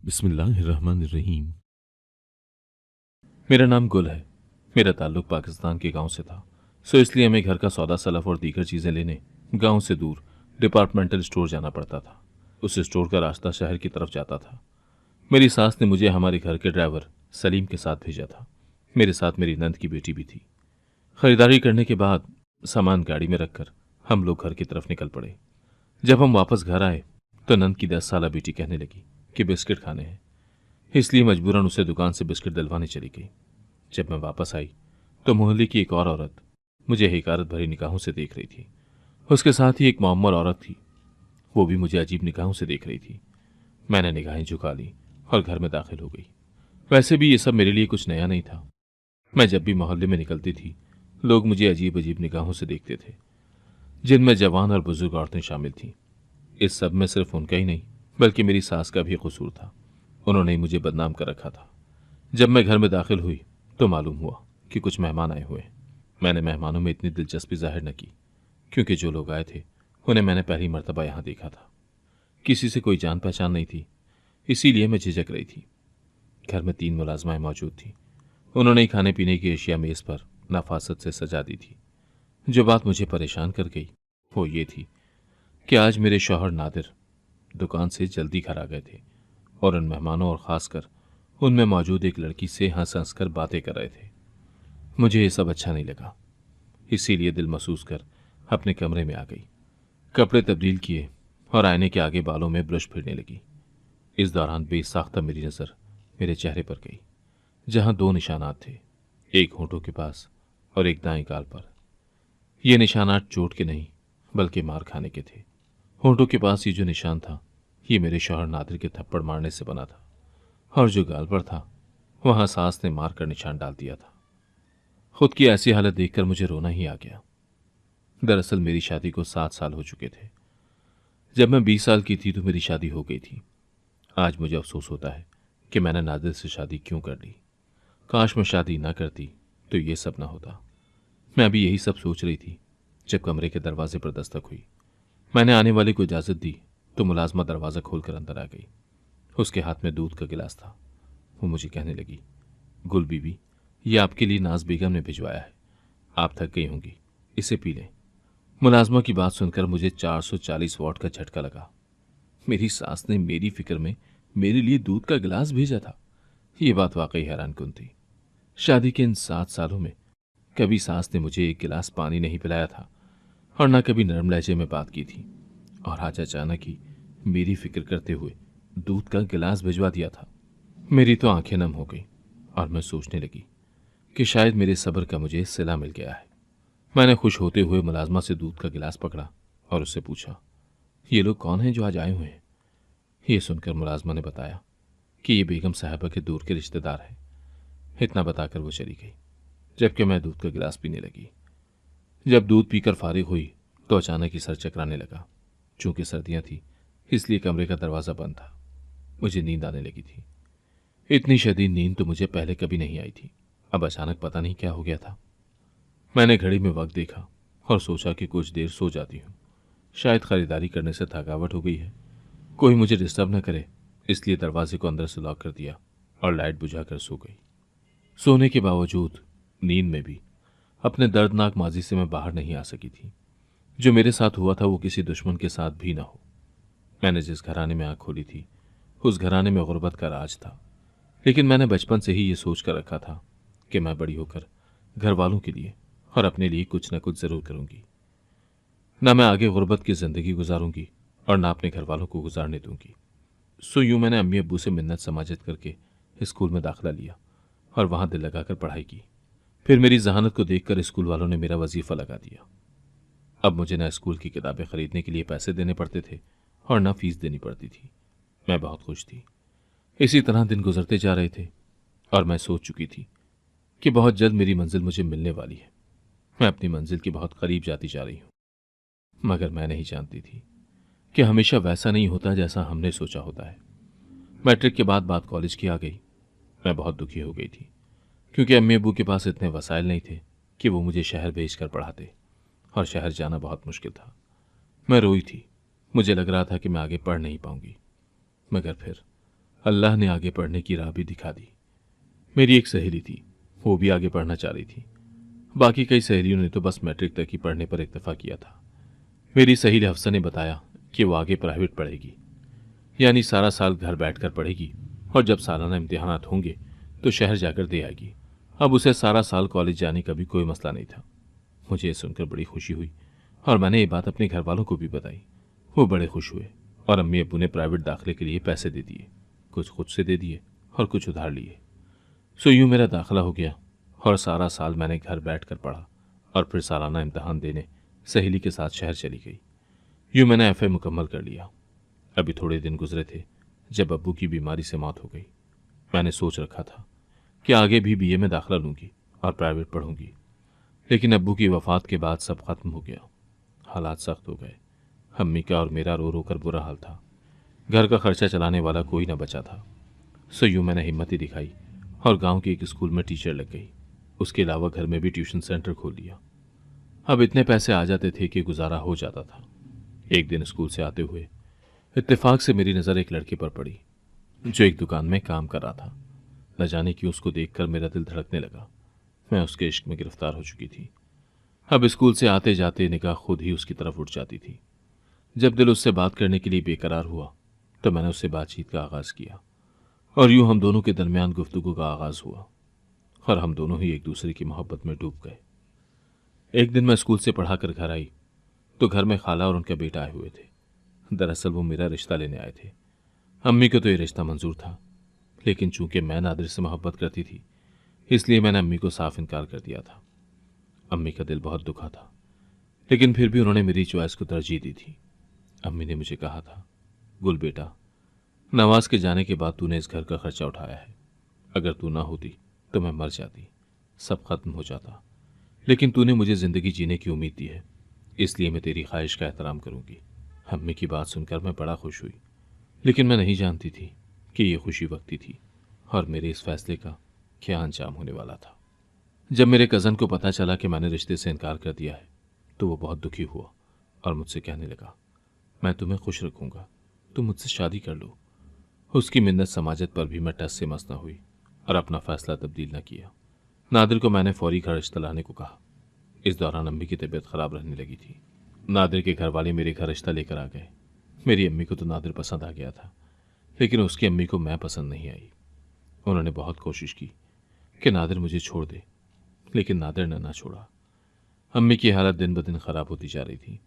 बिस्मिल्लाहिर्रहमानिर्रहीम। मेरा नाम गुल है। मेरा ताल्लुक पाकिस्तान के गांव से था, सो इसलिए हमें घर का सौदा सलफ और दीगर चीज़ें लेने गांव से दूर डिपार्टमेंटल स्टोर जाना पड़ता था। उस स्टोर का रास्ता शहर की तरफ जाता था। मेरी सास ने मुझे हमारे घर के ड्राइवर सलीम के साथ भेजा था। मेरे साथ मेरी नंद की बेटी भी थी। खरीदारी करने के बाद सामान गाड़ी में रखकर हम लोग घर की तरफ निकल पड़े। जब हम वापस घर आए तो नंद की 10 साला बेटी कहने लगी कि बिस्किट खाने हैं, इसलिए मजबूरन उसे दुकान से बिस्किट दिलवाने चली गई। जब मैं वापस आई तो मोहल्ले की एक और औरत मुझे हिकारत भरी निगाहों से देख रही थी। उसके साथ ही एक मोहम्मद औरत थी, वो भी मुझे अजीब निगाहों से देख रही थी। मैंने निगाहें झुका ली और घर में दाखिल हो गई। वैसे भी ये सब मेरे लिए कुछ नया नहीं था। मैं जब भी मोहल्ले में निकलती थी, लोग मुझे अजीब अजीब निगाहों से देखते थे, जिनमें जवान और बुजुर्ग औरतें शामिल थीं। इस सब में सिर्फ उनका ही नहीं बल्कि मेरी सास का भी कसूर था। उन्होंने ही मुझे बदनाम कर रखा था। जब मैं घर में दाखिल हुई तो मालूम हुआ कि कुछ मेहमान आए हुए हैं। मैंने मेहमानों में इतनी दिलचस्पी जाहिर न की, क्योंकि जो लोग आए थे उन्हें मैंने पहली मर्तबा यहां देखा था। किसी से कोई जान पहचान नहीं थी, इसीलिए मैं झिझक रही थी। घर में 3 मुलाजमाएं मौजूद थीं। उन्होंने ही खाने पीने की अशिया मेज पर नफासत से सजा दी थी। जो बात मुझे परेशान कर गई वो ये थी कि आज मेरे शौहर नादिर दुकान से जल्दी घर आ गए थे और उन मेहमानों और खासकर उनमें मौजूद एक लड़की से हंस हंस कर बातें कर रहे थे। मुझे ये सब अच्छा नहीं लगा, इसीलिए दिल महसूस कर अपने कमरे में आ गई, कपड़े तब्दील किए और आईने के आगे बालों में ब्रश फिरने लगी। इस दौरान बेसाख्ता मेरी नज़र मेरे चेहरे पर गई, जहां 2 निशानात थे, एक होंठों के पास और एक दाएं गाल पर। ये निशानात चोट के नहीं बल्कि मार खाने के थे। होंठों के पास ये जो निशान था, ये मेरे शौहर नादिर के थप्पड़ मारने से बना था, और जो गाल पर था वहां सास ने मार कर निशान डाल दिया था। खुद की ऐसी हालत देखकर मुझे रोना ही आ गया। दरअसल मेरी शादी को 7 साल हो चुके थे। जब मैं 20 साल की थी तो मेरी शादी हो गई थी। आज मुझे अफसोस होता है कि मैंने नादिर से शादी क्यों कर ली। काश मैं शादी ना करती तो ये सब ना होता। मैं अभी यही सब सोच रही थी जब कमरे के दरवाजे पर दस्तक हुई। मैंने आने वाले को इजाजत दी तो मुलाजमा दरवाज़ा खोलकर अंदर आ गई। उसके हाथ में दूध का गिलास था। वो मुझे कहने लगी, गुल बीबी, ये आपके लिए नाज बेगम ने भिजवाया है, आप थक गई होंगी, इसे पी लें। मुलाजमा की बात सुनकर मुझे 440 वॉट का झटका लगा। मेरी सास ने मेरी फिक्र में मेरे लिए दूध का गिलास भेजा था। ये बात वाकई हैरानकुन थी। शादी के इन 7 सालों में कभी सास ने मुझे एक गिलास पानी नहीं पिलाया था और न कभी नरम लहजे में बात की थी, और आज अचानक ही मेरी फिक्र करते हुए दूध का गिलास भिजवा दिया था। मेरी तो आंखें नम हो गई और मैं सोचने लगी कि शायद मेरे सब्र का मुझे सिला मिल गया है। मैंने खुश होते हुए मुलाजमा से दूध का गिलास पकड़ा और उससे पूछा, ये लोग कौन हैं जो आज आए हुए हैं? ये सुनकर मुलाजमा ने बताया कि ये बेगम साहबा के दूर के रिश्तेदार हैं। इतना बताकर वो चली गई, जबकि मैं दूध का गिलास पीने लगी। जब दूध पीकर फारिग हुई तो अचानक ही सर चकराने लगा। चूंकि सर्दियां थी इसलिए कमरे का दरवाज़ा बंद था। मुझे नींद आने लगी थी। इतनी शदीद नींद तो मुझे पहले कभी नहीं आई थी। अब अचानक पता नहीं क्या हो गया था। मैंने घड़ी में वक्त देखा और सोचा कि कुछ देर सो जाती हूँ। शायद खरीदारी करने से थकावट हो गई है, कोई मुझे डिस्टर्ब न करे, इसलिए दरवाजे को अंदर से लॉक कर दिया और लाइट बुझाकर सो गई। सोने के बावजूद नींद में भी अपने दर्दनाक माजी से मैं बाहर नहीं आ सकी थी। जो मेरे साथ हुआ था वो किसी दुश्मन के साथ भी ना हो। मैंने जिस घराने में आंख खोली थी उस घराने में गुर्बत का राज था, लेकिन मैंने बचपन से ही ये सोच कर रखा था कि मैं बड़ी होकर घर वालों के लिए और अपने लिए कुछ न कुछ जरूर करूंगी। ना मैं आगे गुर्बत की जिंदगी गुजारूंगी और ना अपने घर वालों को गुजारने दूंगी। सो यूं मैंने अम्मी अब्बू से मिन्नत समाजत करके स्कूल में दाखिला लिया और वहां दिल लगाकर पढ़ाई की। फिर मेरी जहानत को देखकर स्कूल वालों ने मेरा वजीफा लगा दिया। अब मुझे न स्कूल की किताबें खरीदने के लिए पैसे देने पड़ते थे और न फीस देनी पड़ती थी। मैं बहुत खुश थी। इसी तरह दिन गुजरते जा रहे थे और मैं सोच चुकी थी कि बहुत जल्द मेरी मंजिल मुझे मिलने वाली है। मैं अपनी मंजिल के बहुत करीब जाती जा रही हूँ। मगर मैं नहीं जानती थी कि हमेशा वैसा नहीं होता जैसा हमने सोचा होता है। मैट्रिक के बाद बात कॉलेज की आ गई। मैं बहुत दुखी हो गई थी, क्योंकि अम्मी अब्बू के पास इतने वसाइल नहीं थे कि वो मुझे शहर भेजकर पढ़ाते, और शहर जाना बहुत मुश्किल था। मैं रोई थी। मुझे लग रहा था कि मैं आगे पढ़ नहीं पाऊंगी। मगर फिर अल्लाह ने आगे पढ़ने की राह भी दिखा दी। मेरी एक सहेली थी, वो भी आगे पढ़ना चाह रही थी। बाकी कई सहेलियों ने तो बस मैट्रिक तक ही पढ़ने पर इत्तेफा किया था। मेरी सहेली हफ्सा ने बताया कि वो आगे प्राइवेट पढ़ेगी, यानी सारा साल घर बैठकर पढ़ेगी और जब सालाना इम्तिहानात होंगे तो शहर जाकर दे आएगी। अब उसे सारा साल कॉलेज जाने का भी कोई मसला नहीं था। मुझे ये सुनकर बड़ी खुशी हुई और मैंने ये बात अपने घर वालों को भी बताई। वो बड़े खुश हुए और अम्मी अब्बू ने प्राइवेट दाखिले के लिए पैसे दे दिए, कुछ खुद से दे दिए और कुछ उधार लिए। सो यूं मेरा दाखिला हो गया और सारा साल मैंने घर बैठकर पढ़ा और फिर सालाना इम्तिहान देने सहेली के साथ शहर चली गई। यूं मैंने एफए मुकम्मल कर लिया। अभी थोड़े दिन गुजरे थे जब अब्बू की बीमारी से मौत हो गई। मैंने सोच रखा था कि आगे भी बीए में दाखिला लूंगी और प्राइवेट पढ़ूंगी, लेकिन अब्बू की वफात के बाद सब खत्म हो गया। हालात सख्त हो गए। अम्मी का और मेरा रो रो कर बुरा हाल था। घर का खर्चा चलाने वाला कोई न बचा था। सो यूं मैंने हिम्मत ही दिखाई और गांव के एक स्कूल में टीचर लग गई। उसके अलावा घर में भी ट्यूशन सेंटर खोल लिया। अब इतने पैसे आ जाते थे कि गुजारा हो जाता था। एक दिन स्कूल से आते हुए इत्तेफाक से मेरी नज़र एक लड़के पर पड़ी जो एक दुकान में काम कर रहा था। न जाने क्यों उसको देखकर मेरा दिल धड़कने लगा। मैं उसके इश्क में गिरफ्तार हो चुकी थी। अब स्कूल से आते जाते निगाह खुद ही उसकी तरफ उठ जाती थी। जब दिल उससे बात करने के लिए बेकरार हुआ तो मैंने उससे बातचीत का आगाज़ किया और यूं हम दोनों के दरमियान गुफ्तगू का आगाज़ हुआ और हम दोनों ही एक दूसरे की मोहब्बत में डूब गए। एक दिन मैं स्कूल से पढ़ा कर घर आई तो घर में खाला और उनका बेटा आए हुए थे। दरअसल वो मेरा रिश्ता लेने आए थे। अम्मी को तो ये रिश्ता मंजूर था, लेकिन चूंकि मैं नादिर से मोहब्बत करती थी इसलिए मैंने अम्मी को साफ इनकार कर दिया था। अम्मी का दिल बहुत दुखा था, लेकिन फिर भी उन्होंने मेरी चॉइस को तरजीह दी थी। अम्मी ने मुझे कहा था, गुल बेटा, नवाज के जाने के बाद तूने इस घर का खर्चा उठाया है। अगर तू ना होती तो मैं मर जाती, सब खत्म हो जाता। लेकिन तूने मुझे जिंदगी जीने की उम्मीद दी है, इसलिए मैं तेरी ख्वाहिश का एहतराम करूंगी। अम्मी की बात सुनकर मैं बड़ा खुश हुई, लेकिन मैं नहीं जानती थी कि ये खुशी वक्ती थी और मेरे इस फैसले का क्या अंजाम होने वाला था। जब मेरे कज़न को पता चला कि मैंने रिश्ते से इनकार कर दिया है तो वो बहुत दुखी हुआ और मुझसे कहने लगा, मैं तुम्हें खुश रखूंगा, तुम मुझसे शादी कर लो। उसकी मिन्नत समाजत पर भी मैं टस से मस न हुई और अपना फैसला तब्दील न किया। नादिर को मैंने फौरी घर रिश्ता लाने को कहा। इस दौरान अम्मी की तबीयत खराब रहने लगी थी। नादिर के घर वाले मेरे घर रिश्ता लेकर आ गए। मेरी अम्मी को तो नादिर पसंद आ गया था, लेकिन उसकी अम्मी को मैं पसंद नहीं आई। उन्होंने बहुत कोशिश की कि नादिर मुझे छोड़ दे, लेकिन नादिर ने ना छोड़ा। अम्मी की हालत दिन ब दिन खराब होती जा रही थी,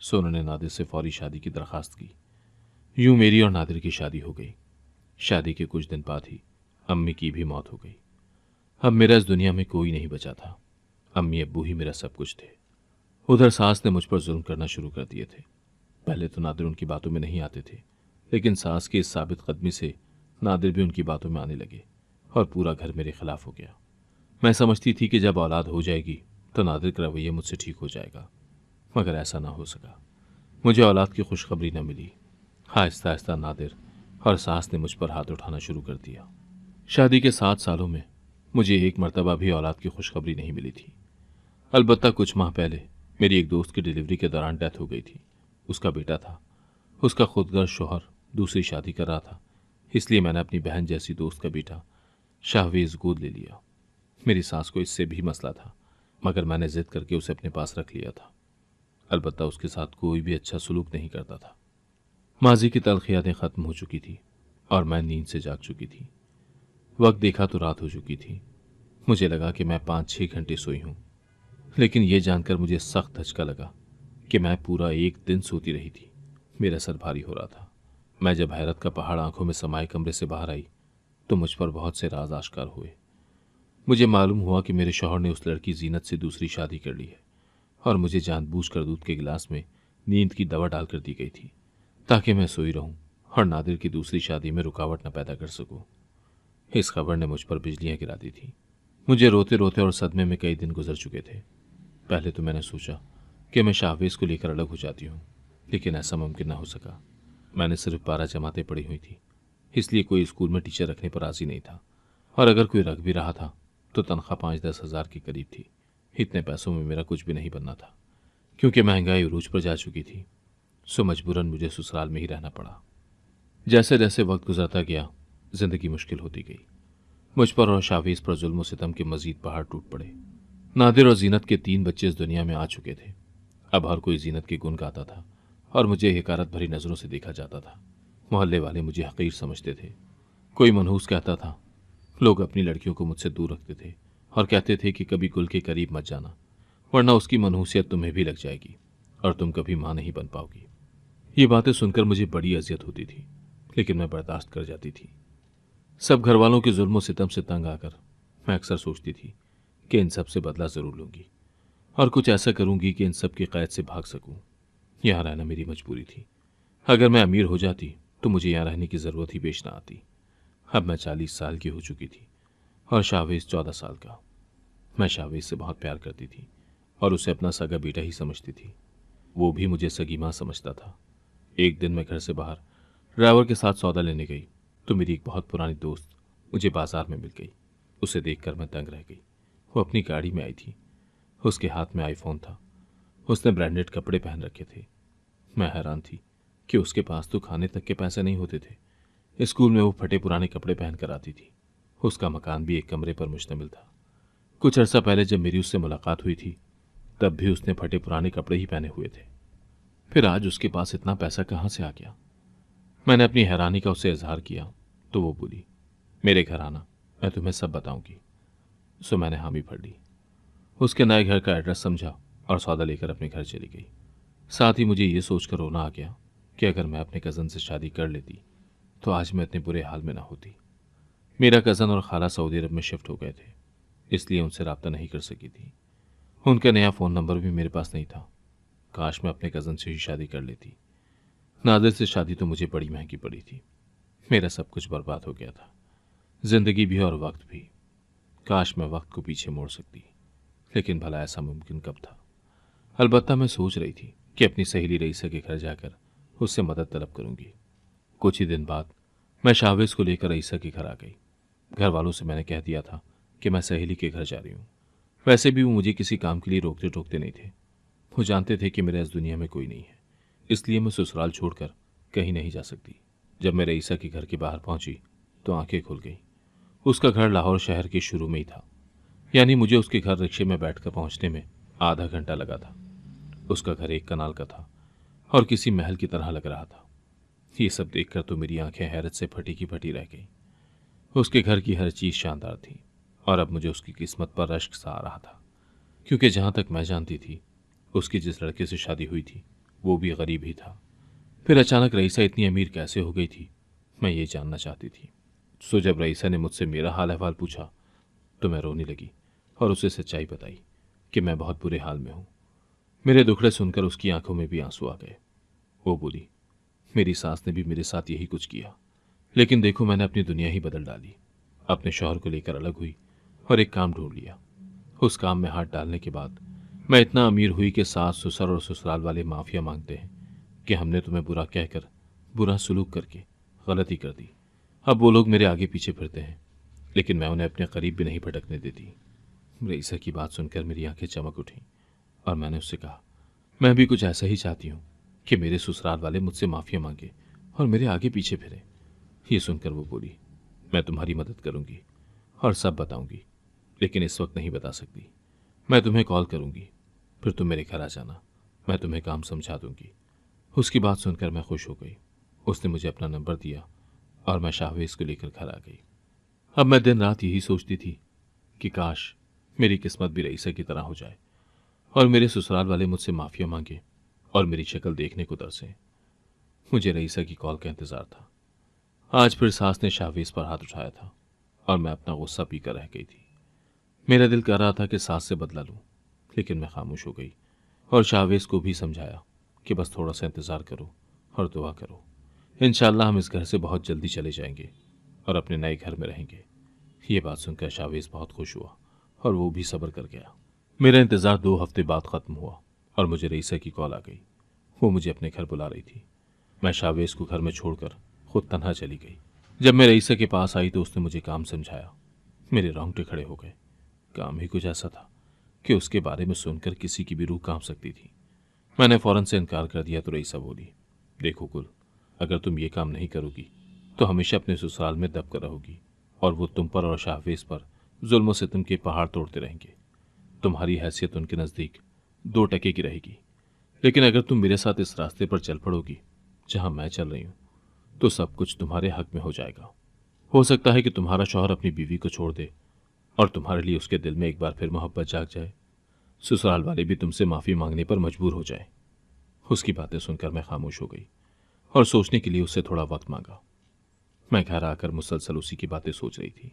सो उन्होंने नादिर से फौरी शादी की दरखास्त की। यूं मेरी और नादिर की शादी हो गई। शादी के कुछ दिन बाद ही अम्मी की भी मौत हो गई। अब मेरा इस दुनिया में कोई नहीं बचा था। अम्मी अब्बू ही मेरा सब कुछ थे। उधर सास ने मुझ पर जुल्म करना शुरू कर दिए थे। पहले तो नादिर उनकी बातों में नहीं आते थे, लेकिन सास की इस साबित कदमी से नादिर भी उनकी बातों में आने लगे और पूरा घर मेरे खिलाफ हो गया। मैं समझती थी कि जब औलाद हो जाएगी तो नादिर का रवैया मुझसे ठीक हो जाएगा, मगर ऐसा ना हो सका। मुझे औलाद की खुशखबरी न मिली। आहिस्ता आहिस्ता नादिर और सास ने मुझ पर हाथ उठाना शुरू कर दिया। शादी के 7 सालों में मुझे एक मर्तबा भी औलाद की खुशखबरी नहीं मिली थी। अलबत्ता कुछ माह पहले मेरी एक दोस्त की डिलीवरी के दौरान डेथ हो गई थी। उसका बेटा था। उसका खुदगर्ज शौहर दूसरी शादी कर रहा था, इसलिए मैंने अपनी बहन जैसी दोस्त का बेटा शाहवेज गोद ले लिया। मेरी सास को इससे भी मसला था, मगर मैंने जिद करके उसे अपने पास रख लिया था। अलबत्ता उसके साथ कोई भी अच्छा सलूक नहीं करता था। माजी की तल्ख यादें खत्म हो चुकी थी और मैं नींद से जाग चुकी थी। वक्त देखा तो रात हो चुकी थी। मुझे लगा कि मैं 5-6 घंटे सोई हूं, लेकिन यह जानकर मुझे सख्त धचका लगा कि मैं पूरा एक दिन सोती रही थी। मेरा सर भारी हो रहा था। मैं जब हैरत का पहाड़ आंखों में समाये कमरे से बाहर आई तो मुझ पर बहुत से राज आश्कार हुए। मुझे मालूम हुआ कि मेरे शौहर ने उस लड़की जीनत से दूसरी शादी कर ली है और मुझे जानबूझकर दूध के गिलास में नींद की दवा डालकर दी गई थी ताकि मैं सोई रहूं और नादिर की दूसरी शादी में रुकावट न पैदा कर सकूं। इस खबर ने मुझ पर बिजलियां गिरा दी थी। मुझे रोते रोते और सदमे में कई दिन गुजर चुके थे। पहले तो मैंने सोचा कि मैं शाहवेज को लेकर अलग हो जाती हूँ, लेकिन ऐसा मुमकिन न हो सका। मैंने सिर्फ 12 जमातें पढ़ी हुई थी, इसलिए कोई स्कूल में टीचर रखने पर राजी नहीं था, और अगर कोई रख भी रहा था तो तनख्वाह 5-10 हज़ार के करीब थी। इतने पैसों में मेरा कुछ भी नहीं बनना था। क्योंकि महंगाई उरूज पर जा चुकी थी, सो मजबूरन मुझे ससुराल में ही रहना पड़ा। जैसे जैसे वक्त गुजरता गया जिंदगी मुश्किल होती गई। मुझ पर और शावेज पर जुल्म सितम के मजीद पहाड़ टूट पड़े। नादिर और जीनत के 3 बच्चे इस दुनिया में आ चुके थे। अब हर कोई जीनत के गुण गाता था और मुझे हिकारत भरी नजरों से देखा जाता था। मोहल्ले वाले मुझे हकीर समझते थे। कोई मनहूस कहता था। लोग अपनी लड़कियों को मुझसे दूर रखते थे और कहते थे कि कभी गुल के करीब मत जाना, वरना उसकी मनहूसियत तुम्हें भी लग जाएगी और तुम कभी मां नहीं बन पाओगी। ये बातें सुनकर मुझे बड़ी अजियत होती थी, लेकिन मैं बर्दाश्त कर जाती थी। सब घर वालों के जुल्म सितम से तंग आकर मैं अक्सर सोचती थी कि इन सब से बदला जरूर लूंगी और कुछ ऐसा करूंगी कि इन सब की कैद से भाग सकूं। यहां रहना मेरी मजबूरी थी। अगर मैं अमीर हो जाती तो मुझे यहां रहने की जरूरत ही पेश ना आती। अब मैं 40 साल की हो चुकी थी और शावेज 14 साल का। मैं शावेज से बहुत प्यार करती थी और उसे अपना सगा बेटा ही समझती थी। वो भी मुझे सगी मां समझता था। एक दिन मैं घर से बाहर ड्राइवर के साथ सौदा लेने गई तो मेरी एक बहुत पुरानी दोस्त मुझे बाजार में मिल गई। उसे देखकर मैं दंग रह गई। वो अपनी गाड़ी में आई थी। उसके हाथ में आईफोन था। उसने ब्रांडेड कपड़े पहन रखे थे। मैं हैरान थी कि उसके पास तो खाने तक के पैसे नहीं होते थे। स्कूल में वो फटे पुराने कपड़े पहन कर आती थी। उसका मकान भी एक कमरे पर मुश्तमिल था। कुछ अर्सा पहले जब मेरी उससे मुलाकात हुई थी तब भी उसने फटे पुराने कपड़े ही पहने हुए थे। फिर आज उसके पास इतना पैसा कहां से आ गया? मैंने अपनी हैरानी का उससे इजहार किया तो वो बोली, मेरे घर आना, मैं तुम्हें सब बताऊंगी। सो मैंने हामी भर ली। उसके नए घर का एड्रेस समझा और सौदा लेकर अपने घर चली गई। साथ ही मुझे ये सोचकर रोना आ गया कि अगर मैं अपने कज़न से शादी कर लेती तो आज मैं इतने बुरे हाल में ना होती। मेरा कज़न और खाला सऊदी अरब में शिफ्ट हो गए थे, इसलिए उनसे रब्ता नहीं कर सकी थी। उनका नया फ़ोन नंबर भी मेरे पास नहीं था। काश मैं अपने कज़न से ही शादी कर लेती। नादिर से शादी तो मुझे बड़ी महंगी पड़ी थी। मेरा सब कुछ बर्बाद हो गया था, जिंदगी भी और वक्त भी। काश मैं वक्त को पीछे मोड़ सकती, लेकिन भला ऐसा मुमकिन कब था? अलबत्ता मैं सोच रही थी कि अपनी सहेली रईसा के घर जाकर उससे मदद तलब करूंगी। कुछ ही दिन बाद मैं शावेज को लेकर रईसा के घर आ गई। घर वालों से मैंने कह दिया था कि मैं सहेली के घर जा रही हूँ। वैसे भी वो मुझे किसी काम के लिए रोकते टोकते नहीं थे। वो जानते थे कि मेरा इस दुनिया में कोई नहीं है, इसलिए मैं ससुराल छोड़कर कहीं नहीं जा सकती। जब मैं रईसा के घर के बाहर पहुंची तो आंखें खुल गई। उसका घर लाहौर शहर के शुरू में ही था, यानी मुझे उसके घर रिक्शे में बैठकर पहुंचने में आधा घंटा लगा था। उसका घर एक कनाल का था और किसी महल की तरह लग रहा था। ये सब देखकर तो मेरी आंखें हैरत से फटी की फटी रह गई। उसके घर की हर चीज शानदार थी और अब मुझे उसकी किस्मत पर रश्क सा आ रहा था, क्योंकि जहां तक मैं जानती थी उसकी जिस लड़के से शादी हुई थी वो भी गरीब ही था। फिर अचानक रईसा इतनी अमीर कैसे हो गई थी, मैं ये जानना चाहती थी। सो जब रईसा ने मुझसे मेरा हाल अहवाल पूछा तो मैं रोने लगी और उसे सच्चाई बताई कि मैं बहुत बुरे हाल में हूं। मेरे दुखड़े सुनकर उसकी आंखों में भी आंसू आ गए। वो बोली, मेरी सास ने भी मेरे साथ यही कुछ किया, लेकिन देखो मैंने अपनी दुनिया ही बदल डाली। अपने शौहर को लेकर अलग हुई और एक काम ढूंढ लिया। उस काम में हाथ डालने के बाद मैं इतना अमीर हुई कि सास ससुर और ससुराल वाले माफिया मांगते हैं कि हमने तुम्हें बुरा कहकर, बुरा सलूक करके गलती कर दी। अब वो लोग मेरे आगे पीछे फिरते हैं, लेकिन मैं उन्हें अपने करीब भी नहीं भटकने देती। रईसा की बात सुनकर मेरी आंखें चमक उठीं और मैंने उससे कहा, मैं भी कुछ ऐसा ही चाहती हूँ कि मेरे ससुराल वाले मुझसे माफिया मांगे और मेरे आगे पीछे फिरे। ये सुनकर वो बोली, मैं तुम्हारी मदद करूंगी और सब बताऊंगी, लेकिन इस वक्त नहीं बता सकती। मैं तुम्हें कॉल करूंगी, फिर तुम मेरे घर आ जाना। मैं तुम्हें काम समझा दूंगी। उसकी बात सुनकर मैं खुश हो गई। उसने मुझे अपना नंबर दिया और मैं शाहवेज को लेकर घर आ गई। अब मैं दिन रात यही सोचती थी कि काश मेरी किस्मत भी रईसा की तरह हो जाए और मेरे ससुराल वाले मुझसे माफिया मांगे और मेरी शक्ल देखने को तरसे। मुझे रईसा की कॉल का इंतजार था। आज फिर सास ने शाहवेज पर हाथ उठाया था और मैं अपना गुस्सा पीकर रह गई थी। मेरा दिल कर रहा था कि सास से बदला लूं, लेकिन मैं खामोश हो गई और शाहवेज को भी समझाया कि बस थोड़ा सा इंतजार करो और दुआ करो। इंशाल्लाह हम इस घर से बहुत जल्दी चले जाएंगे और अपने नए घर में रहेंगे। ये बात सुनकर शाहवेज बहुत खुश हुआ और वो भी सब्र कर गया। मेरा इंतजार 2 हफ्ते बाद खत्म हुआ और मुझे रईसा की कॉल आ गई। वो मुझे अपने घर बुला रही थी। मैं शाहवेज को घर में छोड़कर खुद तन्हा चली गई। जब मैं रईसा के पास आई तो उसने मुझे काम समझाया। मेरे रोंगटे खड़े हो गए। काम ही कुछ ऐसा था कि उसके बारे में सुनकर किसी की भी रूह कांप सकती थी। मैंने फौरन से इनकार कर दिया तो रईसा बोली, देखो कुल, अगर तुम ये काम नहीं करोगी तो हमेशा अपने ससुराल में दब कर रहोगी और वो तुम पर और शाहवेज पर जुल्म सितम के पहाड़ तोड़ते रहेंगे। तुम्हारी हैसियत उनके नज़दीक 2 टके की रहेगी। लेकिन अगर तुम मेरे साथ इस रास्ते पर चल पड़ोगी जहां मैं चल रही हूं, तो सब कुछ तुम्हारे हक में हो जाएगा। हो सकता है कि तुम्हारा शौहर अपनी बीवी को छोड़ दे और तुम्हारे लिए उसके दिल में एक बार फिर मोहब्बत जाग जाए। ससुराल वाले भी तुमसे माफ़ी मांगने पर मजबूर हो जाए। उसकी बातें सुनकर मैं खामोश हो गई और सोचने के लिए उससे थोड़ा वक्त मांगा। मैं घर आकर मुसलसल उसी की बातें सोच रही थी।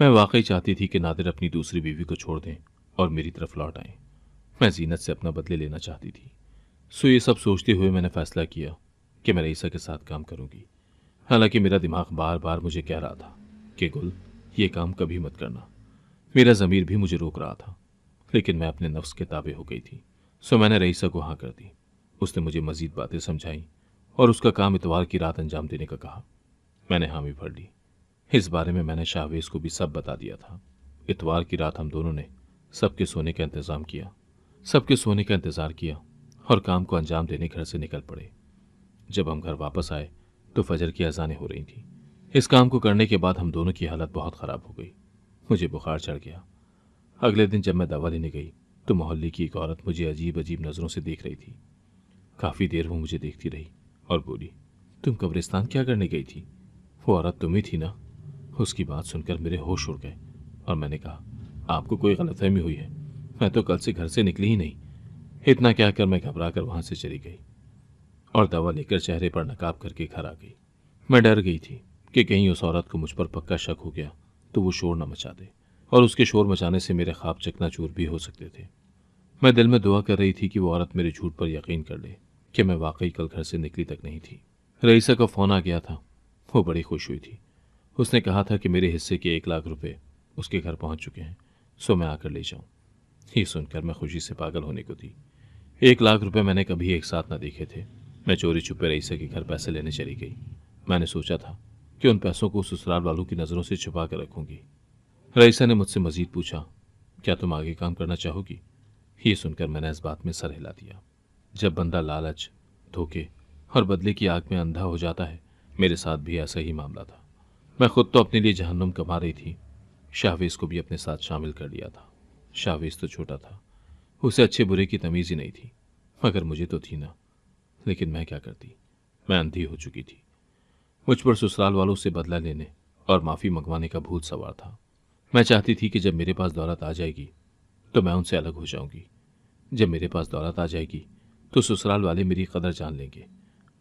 मैं वाकई चाहती थी कि नादिर अपनी दूसरी बीवी को छोड़ दें और मेरी तरफ लौट आएं। मैं जीनत से अपना बदले लेना चाहती थी। सो ये सब सोचते हुए मैंने फैसला किया कि मैं रईसा के साथ काम करूंगी। हालांकि मेरा दिमाग बार बार मुझे कह रहा था कि गुल, ये काम कभी मत करना। मेरा ज़मीर भी मुझे रोक रहा था, लेकिन मैं अपने नफ्स के ताबे हो गई थी। सो मैंने रईसा को हाँ कर दी। उसने मुझे मजीद बातें समझाई और उसका काम इतवार की रात अंजाम देने का कहा। मैंने हामी भर ली। इस बारे में मैंने शाहवेज को भी सब बता दिया था। इतवार की रात हम दोनों ने सबके सोने का इंतज़ाम किया, सबके सोने का इंतज़ार किया और काम को अंजाम देने घर से निकल पड़े। जब हम घर वापस आए तो फजर की अजानें हो रही थी। इस काम को करने के बाद हम दोनों की हालत बहुत ख़राब हो गई। मुझे बुखार चढ़ गया। अगले दिन जब मैं दवा लेने गई तो मोहल्ले की एक औरत मुझे अजीब अजीब नज़रों से देख रही थी। काफ़ी देर वो मुझे देखती रही और बोली, तुम कब्रिस्तान क्या करने गई थी? वो औरत तुम ही थी ना? उसकी बात सुनकर मेरे होश उड़ गए और मैंने कहा, आपको कोई गलतफहमी हुई है, मैं तो कल से घर से निकली ही नहीं। इतना क्या कर मैं घबरा कर वहां से चली गई और दवा लेकर चेहरे पर नकाब करके घर आ गई। मैं डर गई थी कि कहीं उस औरत को मुझ पर पक्का शक हो गया तो वो शोर न मचा दे, और उसके शोर मचाने से मेरे ख्वाब चकनाचूर भी हो सकते थे। मैं दिल में दुआ कर रही थी कि वो औरत मेरे झूठ पर यकीन कर ले कि मैं वाकई कल घर से निकली तक नहीं थी। रईसा का फ़ोन आ गया था। वो बड़ी खुश हुई थी। उसने कहा था कि मेरे हिस्से के 1 लाख रुपए उसके घर पहुंच चुके हैं, सो मैं आकर ले जाऊं। ये सुनकर मैं खुशी से पागल होने को थी। 1 लाख रुपए मैंने कभी एक साथ न देखे थे। मैं चोरी छुपे रईसा के घर पैसे लेने चली गई। मैंने सोचा था कि उन पैसों को ससुराल वालों की नज़रों से छुपा कर रखूंगी। रईसा ने मुझसे मजीद पूछा, क्या तुम आगे काम करना चाहोगी? ये सुनकर मैंने इस बात में सर हिला दिया। जब बंदा लालच, धोखे और बदले की आग में अंधा हो जाता है, मेरे साथ भी ऐसा ही मामला था। मैं खुद तो अपने लिए जहन्नुम कमा रही थी, शाहवेज को भी अपने साथ शामिल कर लिया था। शाहवेज तो छोटा था, उसे अच्छे बुरे की तमीज़ ही नहीं थी, मगर मुझे तो थी ना। लेकिन मैं क्या करती? मैं अंधी हो चुकी थी। मुझ पर ससुराल वालों से बदला लेने और माफ़ी मंगवाने का भूत सवार था। मैं चाहती थी कि जब मेरे पास दौलत आ जाएगी तो मैं उनसे अलग हो जाऊंगी। जब मेरे पास दौलत आ जाएगी तो ससुराल वाले मेरी कदर जान लेंगे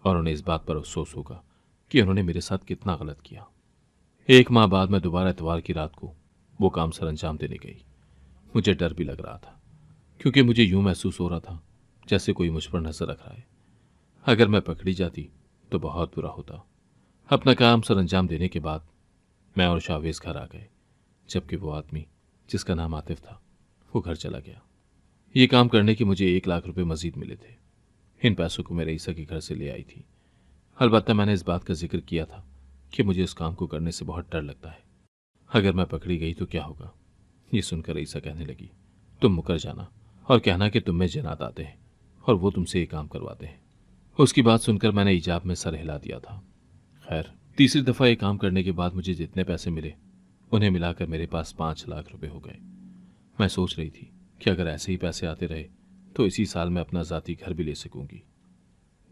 और उन्हें इस बात पर अफसोस होगा कि उन्होंने मेरे साथ कितना गलत किया। 1 माह बाद मैं दोबारा इतवार की रात को वो काम सर अंजाम देने गई। मुझे डर भी लग रहा था, क्योंकि मुझे यूं महसूस हो रहा था जैसे कोई मुझ पर नजर रख रहा है। अगर मैं पकड़ी जाती तो बहुत बुरा होता। अपना काम सर अंजाम देने के बाद मैं और शाहवेज घर आ गए, जबकि वो आदमी जिसका नाम आतिफ था वो घर चला गया। ये काम करने के मुझे 1 लाख रुपए मजीद मिले थे। इन पैसों को मैं रईसा के घर से ले आई थी। अलबत्ता मैंने इस बात का जिक्र किया था कि मुझे इस काम को करने से बहुत डर लगता है। अगर मैं पकड़ी गई तो क्या होगा? ये सुनकर रईसा कहने लगी, तुम मुकर जाना और कहना कि तुम में जिन्नात आते हैं और वो तुमसे ये काम करवाते हैं। उसकी बात सुनकर मैंने ईजाब में सर हिला दिया था। खैर, तीसरी दफ़ा ये काम करने के बाद मुझे जितने पैसे मिले उन्हें मिलाकर मेरे पास 5 लाख रुपए हो गए। मैं सोच रही थी कि अगर ऐसे ही पैसे आते रहे तो इसी साल मैं अपना ज़ाती घर भी ले सकूंगी।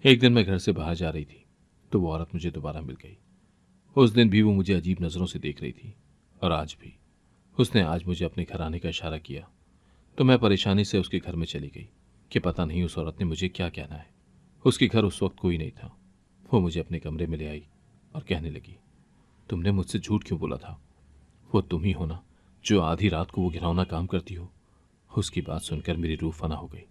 एक दिन मैं घर से बाहर जा रही थी तो वो औरत मुझे दोबारा मिल गई। उस दिन भी वो मुझे अजीब नज़रों से देख रही थी और आज भी। उसने आज मुझे अपने घर आने का इशारा किया तो मैं परेशानी से उसके घर में चली गई कि पता नहीं उस औरत ने मुझे क्या कहना है। उसके घर उस वक्त कोई नहीं था। वो मुझे अपने कमरे में ले आई और कहने लगी, तुमने मुझसे झूठ क्यों बोला था? वो तुम ही हो ना जो आधी रात को वो घिनौना काम करती हो? उसकी बात सुनकर मेरी रूह फना हो गई।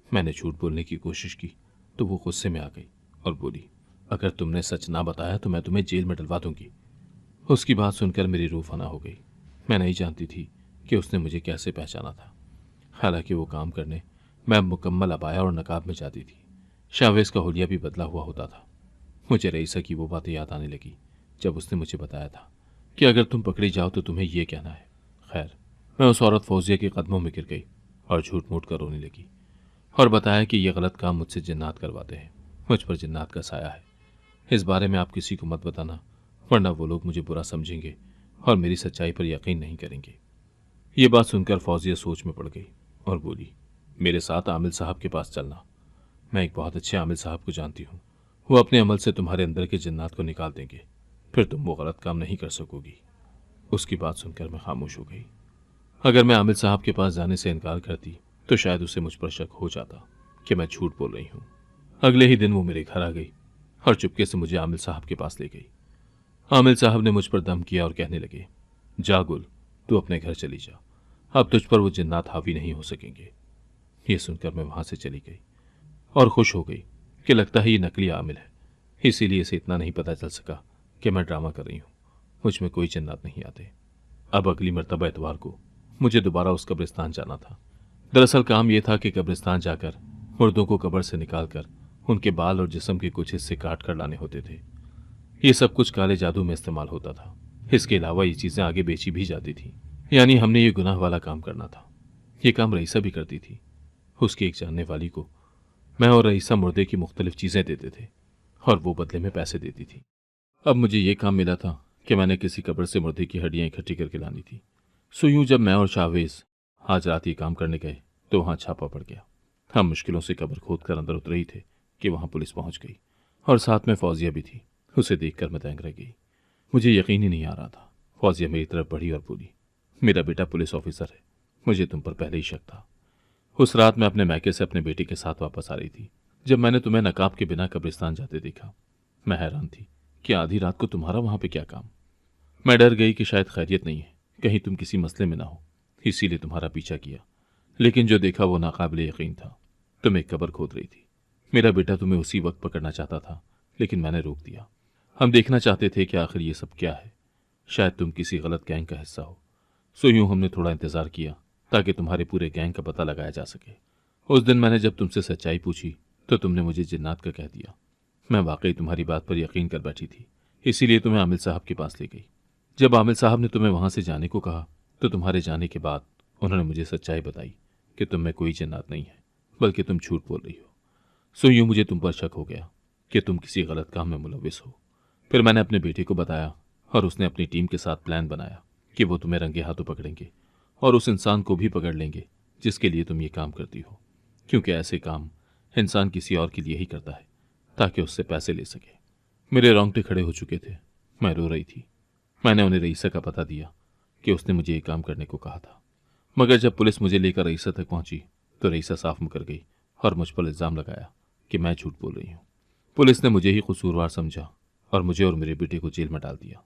मैंने झूठ बोलने की कोशिश की तो वो गुस्से में आ गई और बोली, अगर तुमने सच ना बताया तो मैं तुम्हें जेल में डलवा दूंगी। उसकी बात सुनकर मेरी रूह फना हो गई। मैं नहीं जानती थी कि उसने मुझे कैसे पहचाना था। हालांकि वो काम करने मैं मुकम्मल अबाया और नकाब में जाती थी। शाहवेज का हुलिया भी बदला हुआ होता था। मुझे रईसा की वो बातें याद आने लगी जब उसने मुझे बताया था कि अगर तुम पकड़ी जाओ तो तुम्हें ये कहना है। खैर, मैं उस औरत फौजिया के कदमों में गिर गई और झूठ मूठ कर रोने लगी और बताया कि यह गलत काम मुझसे जिन्नात करवाते हैं। मुझ पर जिन्नात का साया है। इस बारे में आप किसी को मत बताना वरना वो लोग मुझे बुरा समझेंगे और मेरी सच्चाई पर यकीन नहीं करेंगे। ये बात सुनकर फौजिया सोच में पड़ गई और बोली, मेरे साथ आमिल साहब के पास चलना। मैं एक बहुत अच्छे आमिल साहब को जानती हूँ। वो अपने अमल से तुम्हारे अंदर के जिन्नात को निकाल देंगे, फिर तुम वो गलत काम नहीं कर सकोगी। उसकी बात सुनकर मैं खामोश हो गई। अगर मैं आमिल साहब के पास जाने से इनकार करती तो शायद उसे मुझ पर शक हो जाता कि मैं झूठ बोल रही हूँ। अगले ही दिन वो मेरे घर आ गई और चुपके से मुझे आमिल साहब के पास ले गई। आमिल साहब ने मुझ पर दम किया और कहने लगे, जा गुल, तू अपने घर चली जा, अब तुझ पर वो जिन्नात हावी नहीं हो सकेंगे। ये सुनकर मैं वहां से चली गई और खुश हो गई कि लगता है ये नकली आमिल है, इसीलिए इसे इतना नहीं पता चल सका कि मैं ड्रामा कर रही हूँ। मुझ में कोई जिन्नात नहीं आते। अब अगली मर्तबा इतवार को मुझे दोबारा उस कब्रिस्तान जाना था। दरअसल काम यह था कि कब्रिस्तान जाकर मुर्दों को कब्र से निकालकर उनके बाल और जिस्म के कुछ हिस्से काट कर लाने होते थे। ये सब कुछ काले जादू में इस्तेमाल होता था। इसके अलावा ये चीजें आगे बेची भी जाती थी, यानी हमने ये गुनाह वाला काम करना था। ये काम रईसा भी करती थी। उसकी एक जानने वाली को मैं और रईसा मुर्दे की मुख्तलिफ चीजें देते थे और वो बदले में पैसे देती थी। अब मुझे ये काम मिला था कि मैंने किसी कब्र से मुर्दे की हड्डियां इकट्ठी करके लानी थी। सो यूं जब मैं और शाहवेज आज रात ये काम करने गए तो वहां छापा पड़ गया। हम मुश्किलों से कब्र खोद कर अंदर उतर ही थे कि वहां पुलिस पहुंच गई और साथ में फौजिया भी थी। उसे देखकर मैं दंग रह गई। मुझे यकीन ही नहीं आ रहा था। फौजिया मेरी तरफ बढ़ी और बोली, मेरा बेटा पुलिस ऑफिसर है, मुझे तुम पर पहले ही शक था। उस रात मैं अपने मैके से अपने बेटे के साथ वापस आ रही थी जब मैंने तुम्हें नकाब के बिना कब्रिस्तान जाते देखा। मैं हैरान थी कि आधी रात को तुम्हारा वहां पे क्या काम। मैं डर गई कि शायद खैरियत नहीं है, कहीं तुम किसी मसले में ना हो, इसीलिए तुम्हारा पीछा किया। लेकिन जो देखा वो नाकाबिले यकीन था। तुम एक कब्र खोद रही थी। मेरा बेटा तुम्हें उसी वक्त पकड़ना चाहता था, लेकिन मैंने रोक दिया। हम देखना चाहते थे कि आखिर ये सब क्या है। शायद तुम किसी गलत गैंग का हिस्सा हो। सो यूं हमने थोड़ा इंतजार किया ताकि तुम्हारे पूरे गैंग का पता लगाया जा सके। उस दिन मैंने जब तुमसे सच्चाई पूछी तो तुमने मुझे जिन्नात का कह दिया। मैं वाकई तुम्हारी बात पर यकीन कर बैठी थी, इसीलिए तुम्हें आमिल साहब के पास ले गई। जब आमिल साहब ने तुम्हें वहां से जाने को कहा तो तुम्हारे जाने के बाद उन्होंने मुझे सच्चाई बताई कि तुम में कोई जिन्नात नहीं है, बल्कि तुम झूठ बोल रही हो। सो यूं मुझे तुम पर शक हो गया कि तुम किसी गलत काम में मुलविस हो। फिर मैंने अपने बेटे को बताया और उसने अपनी टीम के साथ प्लान बनाया कि वो तुम्हें रंगे हाथों पकड़ेंगे और उस इंसान को भी पकड़ लेंगे जिसके लिए तुम ये काम करती हो, क्योंकि ऐसे काम इंसान किसी और के लिए ही करता है ताकि उससे पैसे ले सके। मेरे रोंगटे खड़े हो चुके थे। मैं रो रही थी। मैंने उन्हें रईसा का पता दिया कि उसने मुझे ये काम करने को कहा था, मगर जब पुलिस मुझे लेकर रईसा तक पहुंची तो रईसा साफ मुकर गई और मुझ पर इल्जाम लगाया कि मैं झूठ बोल रही हूँ। पुलिस ने मुझे ही कसूरवार समझा और मुझे और मेरे बेटे को जेल में डाल दिया।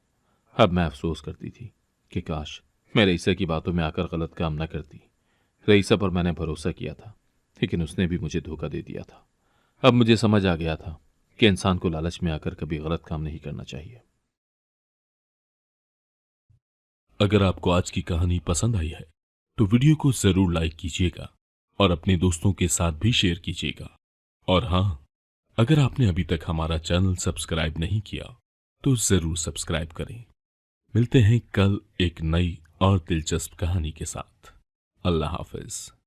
अब मैं अफसोस करती थी कि काश मैं रईसा की बातों में आकर गलत काम न करती। रईसा पर मैंने भरोसा किया था, लेकिन उसने भी मुझे धोखा दे दिया था। अब मुझे समझ आ गया था कि इंसान को लालच में आकर कभी गलत काम नहीं करना चाहिए। अगर आपको आज की कहानी पसंद आई है तो वीडियो को जरूर लाइक कीजिएगा और अपने दोस्तों के साथ भी शेयर कीजिएगा। और हाँ, अगर आपने अभी तक हमारा चैनल सब्सक्राइब नहीं किया तो जरूर सब्सक्राइब करें। मिलते हैं कल एक नई और दिलचस्प कहानी के साथ। अल्लाह हाफिज।